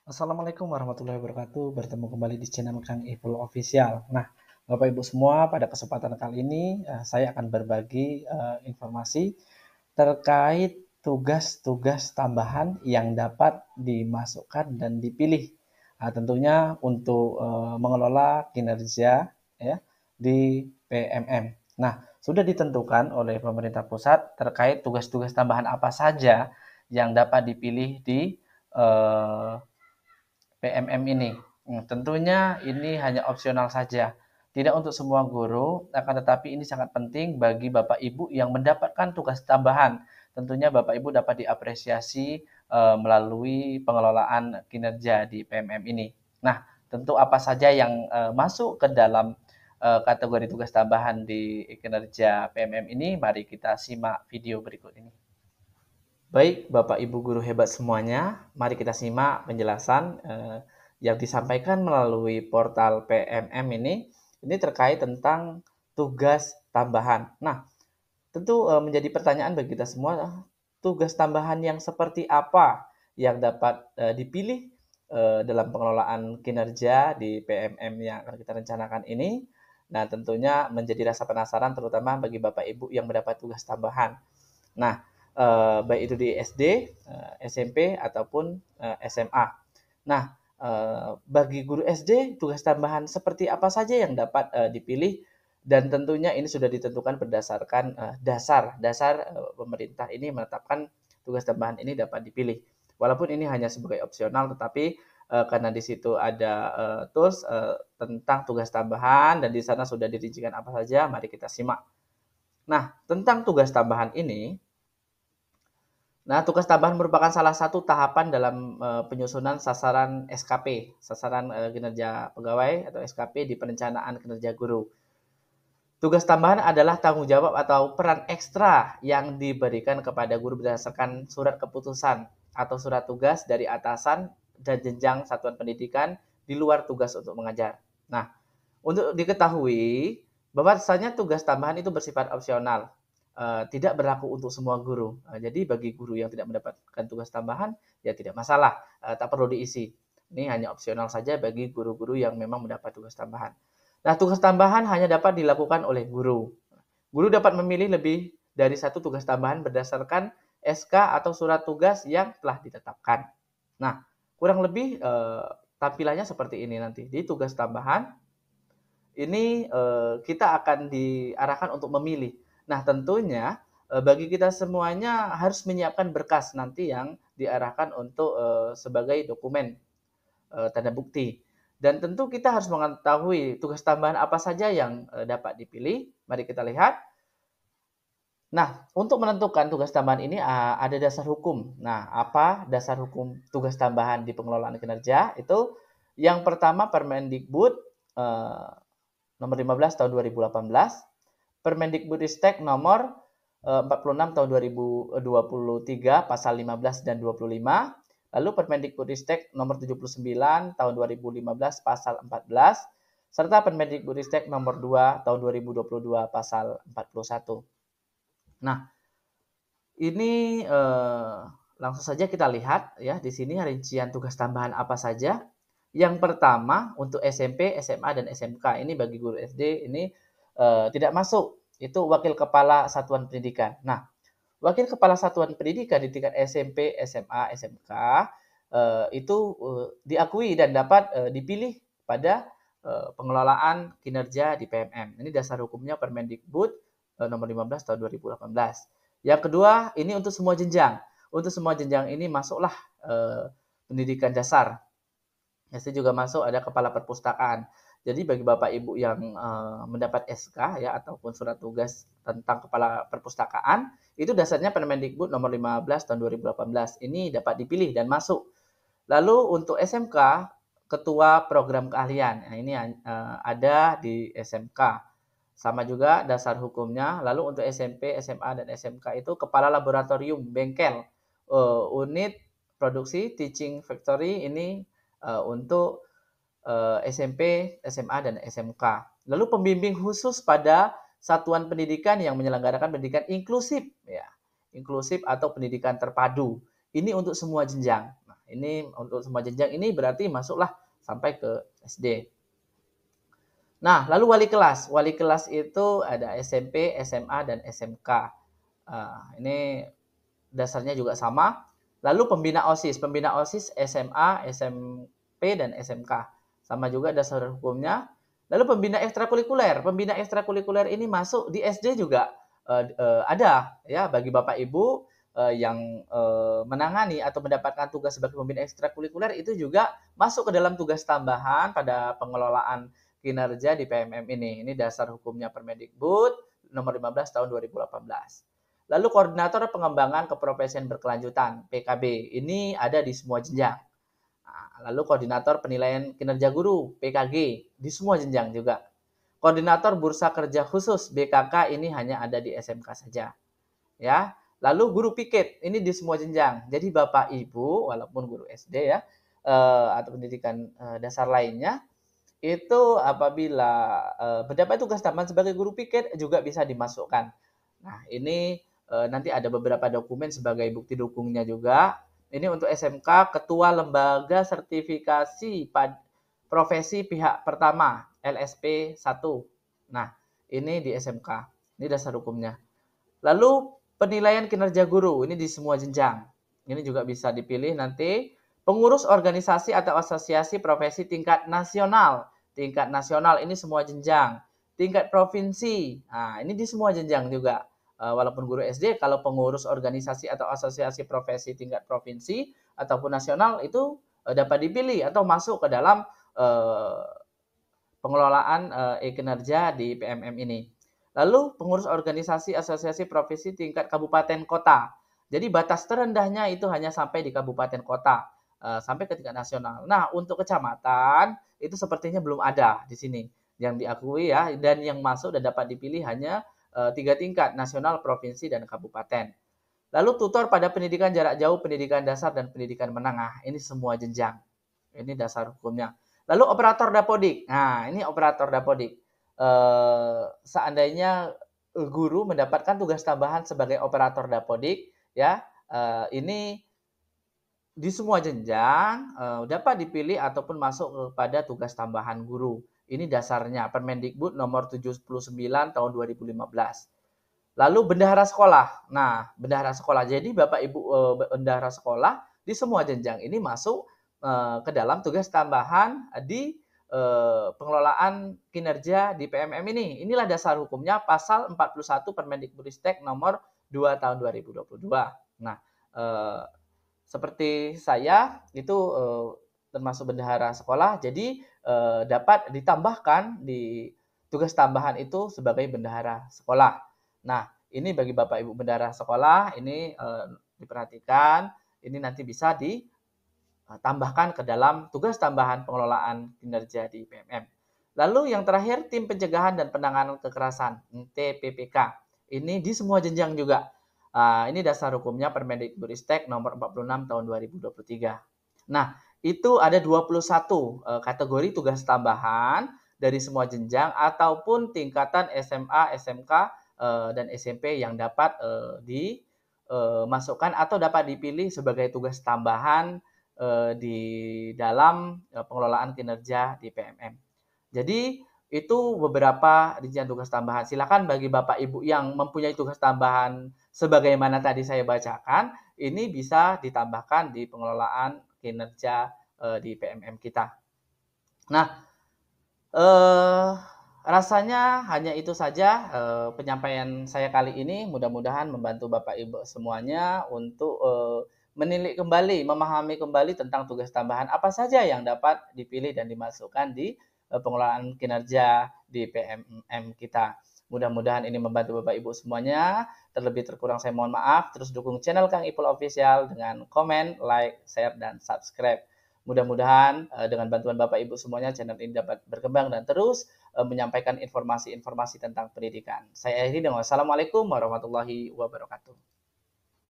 Assalamualaikum warahmatullahi wabarakatuh. Bertemu kembali di channel Kang Ipul Official. Nah, Bapak Ibu semua, pada kesempatan kali ini saya akan berbagi informasi terkait tugas-tugas tambahan yang dapat dimasukkan dan dipilih. Tentunya untuk mengelola kinerja ya di PMM. Nah, sudah ditentukan oleh pemerintah pusat terkait tugas-tugas tambahan apa saja yang dapat dipilih di eh, PMM ini. Tentunya ini hanya opsional saja. Tidak untuk semua guru, akan tetapi ini sangat penting bagi Bapak Ibu yang mendapatkan tugas tambahan. Tentunya Bapak Ibu dapat diapresiasi melalui pengelolaan kinerja di PMM ini. Nah, tentu apa saja yang masuk ke dalam kategori tugas tambahan di kinerja PMM ini, mari kita simak video berikut ini. Baik, Bapak Ibu guru hebat semuanya, mari kita simak penjelasan yang disampaikan melalui portal PMM ini terkait tentang tugas tambahan. Nah, tentu menjadi pertanyaan bagi kita semua, tugas tambahan yang seperti apa yang dapat dipilih dalam pengelolaan kinerja di PMM yang akan kita rencanakan ini. Nah, tentunya menjadi rasa penasaran terutama bagi Bapak Ibu yang mendapat tugas tambahan. Nah, baik itu di SD, SMP ataupun SMA. Nah, bagi guru SD tugas tambahan seperti apa saja yang dapat dipilih dan tentunya ini sudah ditentukan berdasarkan dasar pemerintah ini menetapkan tugas tambahan ini dapat dipilih. Walaupun ini hanya sebagai opsional, tetapi karena di situ ada tools tentang tugas tambahan dan di sana sudah dirincikan apa saja, mari kita simak. Nah, tentang tugas tambahan ini, nah, tugas tambahan merupakan salah satu tahapan dalam penyusunan sasaran SKP, sasaran kinerja pegawai atau SKP di perencanaan kinerja guru. Tugas tambahan adalah tanggung jawab atau peran ekstra yang diberikan kepada guru berdasarkan surat keputusan atau surat tugas dari atasan dan jenjang satuan pendidikan di luar tugas untuk mengajar. Nah, untuk diketahui bahwasanya tugas tambahan itu bersifat opsional, tidak berlaku untuk semua guru. Jadi bagi guru yang tidak mendapatkan tugas tambahan, ya tidak masalah, tak perlu diisi. Ini hanya opsional saja bagi guru-guru yang memang mendapat tugas tambahan. Nah, tugas tambahan hanya dapat dilakukan oleh guru. Guru dapat memilih lebih dari satu tugas tambahan berdasarkan SK atau surat tugas yang telah ditetapkan. Nah, kurang lebih tampilannya seperti ini nanti. Di tugas tambahan ini kita akan diarahkan untuk memilih. Nah, tentunya bagi kita semuanya harus menyiapkan berkas nanti yang diarahkan untuk sebagai dokumen tanda bukti. Dan tentu kita harus mengetahui tugas tambahan apa saja yang dapat dipilih. Mari kita lihat. Nah, untuk menentukan tugas tambahan ini ada dasar hukum. Nah, apa dasar hukum tugas tambahan di pengelolaan kinerja? Itu yang pertama Permendikbud eh, nomor 15 tahun 2018, Permendikbudristek nomor 46 tahun 2023 pasal 15 dan 25, lalu Permendikbudristek nomor 79 tahun 2015 pasal 14, serta Permendikbudristek nomor 2 tahun 2022 pasal 41. Nah, ini langsung saja kita lihat ya di sini rincian tugas tambahan apa saja. Yang pertama untuk SMP, SMA dan SMK ini bagi guru SD ini tidak masuk. Itu wakil kepala satuan pendidikan. Nah, wakil kepala satuan pendidikan di tingkat SMP, SMA, SMK itu diakui dan dapat dipilih pada pengelolaan kinerja di PMM. Ini dasar hukumnya Permendikbud nomor 15 tahun 2018. Yang kedua, ini untuk semua jenjang. Untuk semua jenjang ini masuklah pendidikan dasar. SD juga masuk ada kepala perpustakaan. Jadi bagi Bapak Ibu yang mendapat SK ya ataupun surat tugas tentang kepala perpustakaan, itu dasarnya Permendikbud nomor 15 tahun 2018. Ini dapat dipilih dan masuk. Lalu untuk SMK, ketua program keahlian. Nah, ini ada di SMK. Sama juga dasar hukumnya. Lalu untuk SMP, SMA, dan SMK itu kepala laboratorium bengkel, unit produksi, teaching factory ini untuk SMP, SMA, dan SMK. Lalu pembimbing khusus pada satuan pendidikan yang menyelenggarakan pendidikan inklusif, ya, inklusif atau pendidikan terpadu. Ini untuk semua jenjang. Nah, ini untuk semua jenjang ini berarti masuklah sampai ke SD. Nah, lalu wali kelas. Wali kelas itu ada SMP, SMA, dan SMK. Ini dasarnya juga sama. Lalu pembina OSIS. Pembina OSIS SMA, SMP, dan SMK. Sama juga dasar hukumnya. Lalu pembina ekstrakurikuler. Pembina ekstrakurikuler ini masuk di SD juga ada ya bagi Bapak Ibu yang menangani atau mendapatkan tugas sebagai pembina ekstrakurikuler itu juga masuk ke dalam tugas tambahan pada pengelolaan kinerja di PMM ini. Ini dasar hukumnya Permendikbud nomor 15 tahun 2018. Lalu koordinator pengembangan keprofesian berkelanjutan PKB. Ini ada di semua jenjang. Lalu koordinator penilaian kinerja guru PKG di semua jenjang juga. Koordinator bursa kerja khusus BKK ini hanya ada di SMK saja. Ya. Lalu guru piket ini di semua jenjang. Jadi Bapak Ibu walaupun guru SD ya atau pendidikan dasar lainnya itu apabila mendapat tugas tambahan sebagai guru piket juga bisa dimasukkan. Nah, ini nanti ada beberapa dokumen sebagai bukti dukungnya juga. Ini untuk SMK Ketua Lembaga Sertifikasi Profesi Pihak Pertama LSP 1. Nah, ini di SMK. Ini dasar hukumnya. Lalu penilaian kinerja guru ini di semua jenjang. Ini juga bisa dipilih nanti pengurus organisasi atau asosiasi profesi tingkat nasional. Tingkat nasional ini semua jenjang. Tingkat provinsi. Nah, ini di semua jenjang juga. Walaupun guru SD, kalau pengurus organisasi atau asosiasi profesi tingkat provinsi ataupun nasional itu dapat dipilih atau masuk ke dalam pengelolaan kinerja di PMM ini. Lalu pengurus organisasi asosiasi profesi tingkat kabupaten kota. Jadi batas terendahnya itu hanya sampai di kabupaten kota, sampai ke tingkat nasional. Nah, untuk kecamatan itu sepertinya belum ada di sini yang diakui ya, dan yang masuk dan dapat dipilih hanya 3 tingkat, nasional, provinsi, dan kabupaten. Lalu tutor pada pendidikan jarak jauh, pendidikan dasar, dan pendidikan menengah. Ini semua jenjang. Ini dasar hukumnya. Lalu operator dapodik. Nah, ini operator dapodik. Seandainya guru mendapatkan tugas tambahan sebagai operator dapodik, ya, ini di semua jenjang dapat dipilih ataupun masuk kepada tugas tambahan guru. Ini dasarnya Permendikbud nomor 79 tahun 2015. Lalu bendahara sekolah. Nah, bendahara sekolah. Jadi Bapak Ibu bendahara sekolah di semua jenjang ini masuk ke dalam tugas tambahan di pengelolaan kinerja di PMM ini. Inilah dasar hukumnya pasal 41 Permendikbudristek nomor 2 tahun 2022. Nah, seperti saya itu termasuk bendahara sekolah, jadi dapat ditambahkan di tugas tambahan itu sebagai bendahara sekolah. Nah, ini bagi Bapak Ibu bendahara sekolah, ini diperhatikan, ini nanti bisa ditambahkan ke dalam tugas tambahan pengelolaan kinerja di PMM. Lalu yang terakhir, tim pencegahan dan penanganan kekerasan, TPPK. Ini di semua jenjang juga. Ini dasar hukumnya Permendikbudristek nomor 46 tahun 2023. Nah, itu ada 21 kategori tugas tambahan dari semua jenjang ataupun tingkatan SMA, SMK, dan SMP yang dapat dimasukkan atau dapat dipilih sebagai tugas tambahan di dalam pengelolaan kinerja di PMM. Jadi itu beberapa rincian tugas tambahan. Silakan bagi Bapak Ibu yang mempunyai tugas tambahan sebagaimana tadi saya bacakan, ini bisa ditambahkan di pengelolaan kinerja di PMM kita. Nah, rasanya hanya itu saja penyampaian saya kali ini. Mudah-mudahan membantu Bapak Ibu semuanya untuk menilik kembali, memahami kembali tentang tugas tambahan apa saja yang dapat dipilih dan dimasukkan di pengelolaan kinerja di PMM kita. Mudah-mudahan ini membantu Bapak Ibu semuanya. Terlebih terkurang saya mohon maaf. Terus dukung channel Kang Ipul Official dengan komen, like, share, dan subscribe. Mudah-mudahan dengan bantuan Bapak Ibu semuanya channel ini dapat berkembang dan terus menyampaikan informasi-informasi tentang pendidikan. Saya akhiri dengan wassalamualaikum warahmatullahi wabarakatuh.